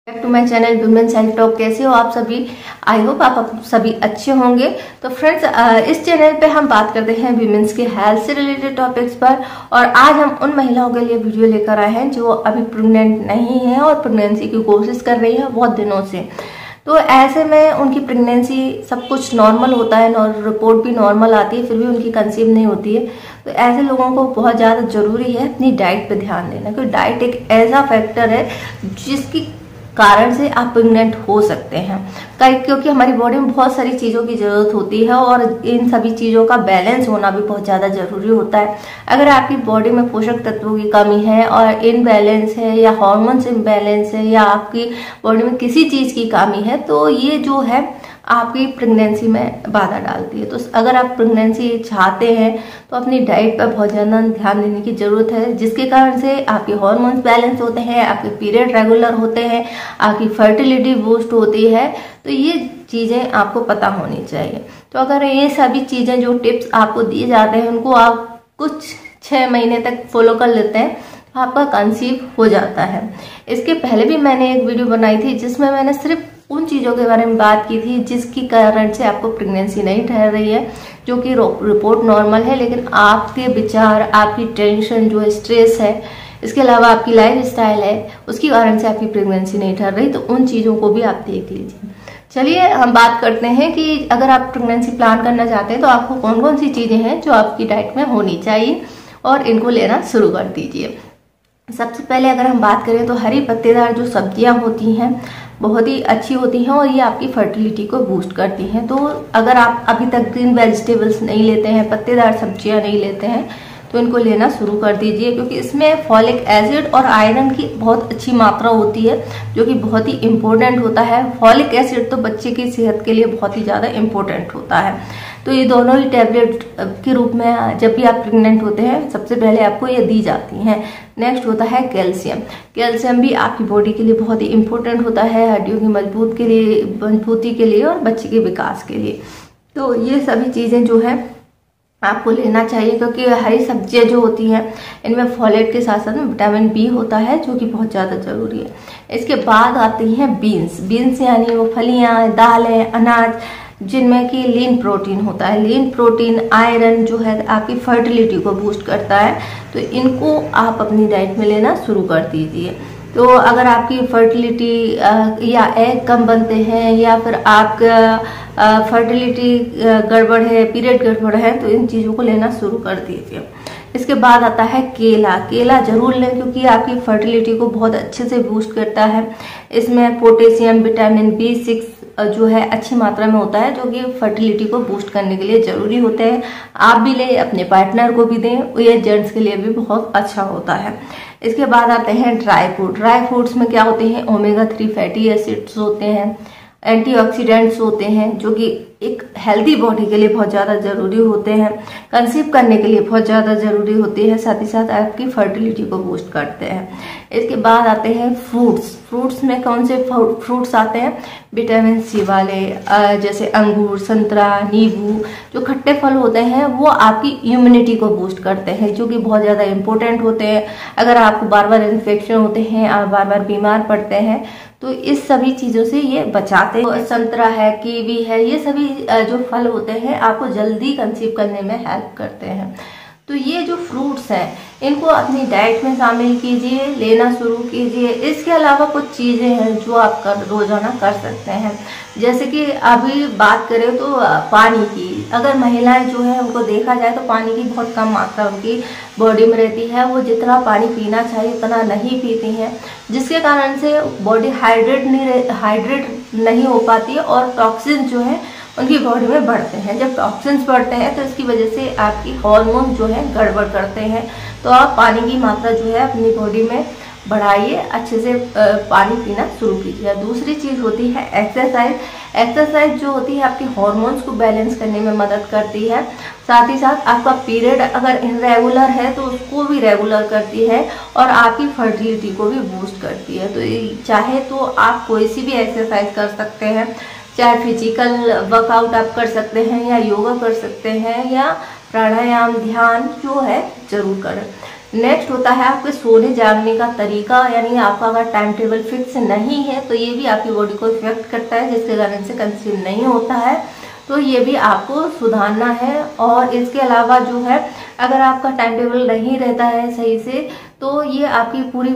Back to my channel women self talk. कैसे हो आप सभी? आई होप आप सभी अच्छे होंगे। तो फ्रेंड्स, इस चैनल पे हम बात करते हैं विमेंस के हेल्थ से रिलेटेड टॉपिक्स पर, और आज हम उन महिलाओं के लिए वीडियो लेकर आए हैं जो अभी प्रेग्नेंट नहीं है और प्रेगनेंसी की कोशिश कर रही है बहुत दिनों से। तो ऐसे में उनकी प्रेगनेंसी सब कुछ नॉर्मल होता है और रिपोर्ट भी नॉर्मल आती है, फिर भी उनकी कंसीव नहीं होती है। तो ऐसे लोगों को बहुत ज़्यादा ज़रूरी है अपनी डाइट पे ध्यान देना, क्योंकि डाइट एक ऐसा फैक्टर है जिसकी कारण से आप प्रेग्नेंट हो सकते हैं। क्योंकि हमारी बॉडी में बहुत सारी चीज़ों की ज़रूरत होती है और इन सभी चीज़ों का बैलेंस होना भी बहुत ज़्यादा ज़रूरी होता है। अगर आपकी बॉडी में पोषक तत्वों की कमी है और इनबैलेंस है या हार्मोन्स इनबैलेंस है या आपकी बॉडी में किसी चीज़ की कमी है, तो ये जो है आपकी प्रेगनेंसी में बाधा डालती है। तो अगर आप प्रेगनेंसी चाहते हैं तो अपनी डाइट पर बहुत ज़्यादा ध्यान देने की ज़रूरत है, जिसके कारण से आपके हार्मोन्स बैलेंस होते हैं, आपके पीरियड रेगुलर होते हैं, आपकी फर्टिलिटी बूस्ट होती है। तो ये चीज़ें आपको पता होनी चाहिए। तो अगर ये सभी चीज़ें जो टिप्स आपको दिए जाते हैं उनको आप कुछ 6 महीने तक फॉलो कर लेते हैं, आपका कंसीव हो जाता है। इसके पहले भी मैंने एक वीडियो बनाई थी जिसमें मैंने सिर्फ उन चीज़ों के बारे में बात की थी जिसकी कारण से आपको प्रेगनेंसी नहीं ठहर रही है, जो कि रिपोर्ट नॉर्मल है, लेकिन आपके विचार, आपकी टेंशन, जो स्ट्रेस है, इसके अलावा आपकी लाइफ स्टाइल है, उसकी कारण से आपकी प्रेगनेंसी नहीं ठहर रही। तो उन चीज़ों को भी आप देख लीजिए। चलिए हम बात करते हैं कि अगर आप प्रेगनेंसी प्लान करना चाहते हैं तो आपको कौन कौन सी चीज़ें हैं जो आपकी डाइट में होनी चाहिए, और इनको लेना शुरू कर दीजिए। सबसे पहले अगर हम बात करें तो हरी पत्तेदार जो सब्जियां होती हैं बहुत ही अच्छी होती हैं और ये आपकी फर्टिलिटी को बूस्ट करती हैं। तो अगर आप अभी तक ग्रीन वेजिटेबल्स नहीं लेते हैं, पत्तेदार सब्जियां नहीं लेते हैं, तो इनको लेना शुरू कर दीजिए, क्योंकि इसमें फॉलिक एसिड और आयरन की बहुत अच्छी मात्रा होती है, जो कि बहुत ही इम्पोर्टेंट होता है। फॉलिक एसिड तो बच्चे की सेहत के लिए बहुत ही ज़्यादा इम्पोर्टेंट होता है। तो ये दोनों ही टैबलेट के रूप में जब भी आप प्रेग्नेंट होते हैं सबसे पहले आपको ये दी जाती हैं। नेक्स्ट होता है कैल्शियम। कैल्शियम भी आपकी बॉडी के लिए बहुत ही इम्पोर्टेंट होता है, हड्डियों की मजबूती के लिए और बच्चे के विकास के लिए। तो ये सभी चीज़ें जो है आपको लेना चाहिए, क्योंकि हरी सब्जियां जो होती हैं इनमें फॉलेट के साथ साथ में विटामिन बी होता है, जो कि बहुत ज़्यादा ज़रूरी है। इसके बाद आती हैं बीन्स यानी वो फलियां, दालें, अनाज, जिनमें कि लीन प्रोटीन होता है। लीन प्रोटीन, आयरन जो है आपकी फर्टिलिटी को बूस्ट करता है, तो इनको आप अपनी डाइट में लेना शुरू कर दीजिए। तो अगर आपकी फर्टिलिटी या एग कम बनते हैं या फिर आपका फर्टिलिटी गड़बड़ है, पीरियड गड़बड़ है, तो इन चीज़ों को लेना शुरू कर दीजिए। इसके बाद आता है केला जरूर लें, क्योंकि आपकी फर्टिलिटी को बहुत अच्छे से बूस्ट करता है। इसमें पोटेशियम, विटामिन B6 जो है अच्छी मात्रा में होता है, जो कि फर्टिलिटी को बूस्ट करने के लिए ज़रूरी होते हैं। आप भी लें, अपने पार्टनर को भी दें, ये जेंट्स के लिए भी बहुत अच्छा होता है। इसके बाद आते हैं ड्राई फ्रूट्स में क्या होते हैं? ओमेगा 3 फैटी एसिड्स होते हैं, एंटीऑक्सीडेंट्स होते हैं, जो कि एक हेल्दी बॉडी के लिए बहुत ज़्यादा ज़रूरी होते हैं, कंसीव करने के लिए बहुत ज़्यादा ज़रूरी होती है, साथ ही साथ आपकी फर्टिलिटी को बूस्ट करते हैं। इसके बाद आते हैं फ्रूट्स में कौन से फ्रूट्स आते हैं? विटामिन C वाले, जैसे अंगूर, संतरा, नींबू, जो खट्टे फल होते हैं वो आपकी इम्यूनिटी को बूस्ट करते हैं, जो कि बहुत ज़्यादा इंपॉर्टेंट होते हैं। अगर आपको बार बार इन्फेक्शन होते हैं, आप बार बार बीमार पड़ते हैं, तो इस सभी चीज़ों से ये बचाते हैं। संतरा है, कीवी है, ये सभी जो फल होते हैं आपको जल्दी कंसीव करने में हेल्प करते हैं। तो ये जो फ्रूट्स हैं इनको अपनी डाइट में शामिल कीजिए, लेना शुरू कीजिए। इसके अलावा कुछ चीज़ें हैं जो आप रोजाना कर सकते हैं, जैसे कि अभी बात करें तो पानी की। अगर महिलाएं जो है उनको देखा जाए तो पानी की बहुत कम मात्रा उनकी बॉडी में रहती है, वो जितना पानी पीना चाहिए उतना नहीं पीती हैं, जिसके कारण से बॉडी हाइड्रेट नहीं हो पाती है और टॉक्सिन जो है उनकी बॉडी में बढ़ते हैं। जब टॉक्सिन्स बढ़ते हैं तो इसकी वजह से आपकी हार्मोन जो है गड़बड़ करते हैं। तो आप पानी की मात्रा जो है अपनी बॉडी में बढ़ाइए, अच्छे से पानी पीना शुरू कीजिए। दूसरी चीज़ होती है एक्सरसाइज जो होती है आपके हार्मोन्स को बैलेंस करने में मदद करती है, साथ ही साथ आपका पीरियड अगर इरेगुलर है तो उसको भी रेगुलर करती है और आपकी फर्टिलिटी को भी बूस्ट करती है। तो चाहे तो आप कोई सी भी एक्सरसाइज कर सकते हैं, चाहे फिजिकल वर्कआउट आप कर सकते हैं या योगा कर सकते हैं या प्राणायाम, ध्यान जो है जरूर करें। नेक्स्ट होता है आपके सोने जागने का तरीका, यानी आपका अगर टाइम टेबल फिक्स नहीं है तो ये भी आपकी बॉडी को इफेक्ट करता है, जिसके कारण से कंसीव नहीं होता है, तो ये भी आपको सुधारना है। और इसके अलावा जो है अगर आपका टाइम टेबल नहीं रहता है सही से तो ये आपकी पूरी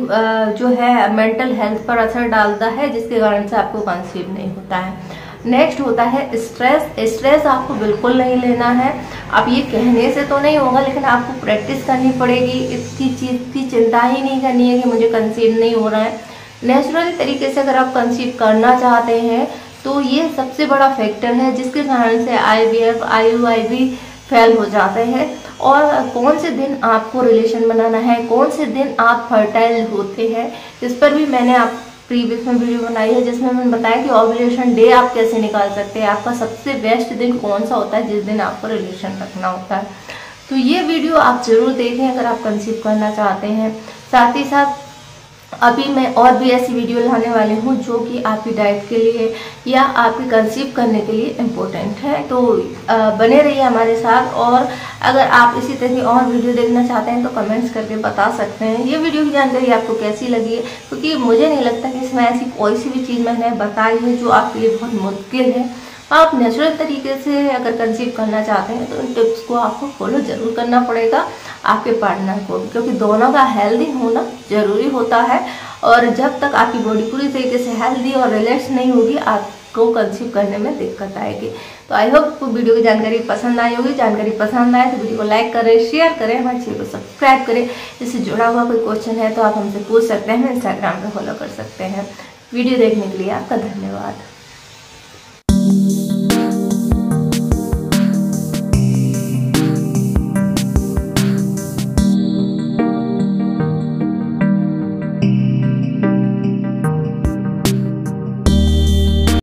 जो है मेंटल हेल्थ पर असर डालता है, जिसके कारण से आपको कंसीव नहीं होता है। नेक्स्ट होता है स्ट्रेस। स्ट्रेस आपको बिल्कुल नहीं लेना है। अब ये कहने से तो नहीं होगा, लेकिन आपको प्रैक्टिस करनी पड़ेगी। इसकी चीज़ की चिंता ही नहीं करनी है कि मुझे कंसीव नहीं हो रहा है। नेचुरल तरीके से अगर आप कंसीव करना चाहते हैं तो ये सबसे बड़ा फैक्टर है जिसके कारण से IVF IUI भी फेल हो जाते हैं। और कौन से दिन आपको रिलेशन बनाना है, कौन से दिन आप फर्टाइल होते हैं, इस पर भी मैंने आप प्रीवियस में वीडियो बनाई है, जिसमें मैंने बताया कि ओव्यूलेशन डे आप कैसे निकाल सकते हैं, आपका सबसे बेस्ट दिन कौन सा होता है जिस दिन आपको रिलेशन रखना होता है। तो ये वीडियो आप जरूर देखें अगर आप कंसीव करना चाहते हैं। साथ ही साथ अभी मैं और भी ऐसी वीडियो लाने वाली हूँ जो कि आपकी डाइट के लिए या आपके कंसीव करने के लिए इम्पोर्टेंट है। तो बने रहिए हमारे साथ। और अगर आप इसी तरह की और वीडियो देखना चाहते हैं तो कमेंट्स करके बता सकते हैं ये वीडियो की जानकारी आपको कैसी लगी है, क्योंकि मुझे नहीं लगता कि इसमें ऐसी कोई सी भी चीज़ मैंने बताई है जो आपके लिए बहुत मुश्किल है। आप नेचुरल तरीके से अगर कंसीव करना चाहते हैं तो इन टिप्स को आपको फॉलो जरूर करना पड़ेगा आपके पार्टनर को, क्योंकि दोनों का हेल्दी होना जरूरी होता है। और जब तक आपकी बॉडी पूरी तरीके से हेल्दी और रिलैक्स नहीं होगी आपको कंसीव करने में दिक्कत आएगी। तो आई होप आपको वीडियो की जानकारी पसंद आई होगी। जानकारी पसंद आए तो वीडियो को लाइक करें, शेयर करें, हमारे चैनल को सब्सक्राइब करें। इससे जुड़ा हुआ कोई क्वेश्चन है तो आप हमसे पूछ सकते हैं, इंस्टाग्राम पे फॉलो कर सकते हैं। वीडियो देखने के लिए आपका धन्यवाद।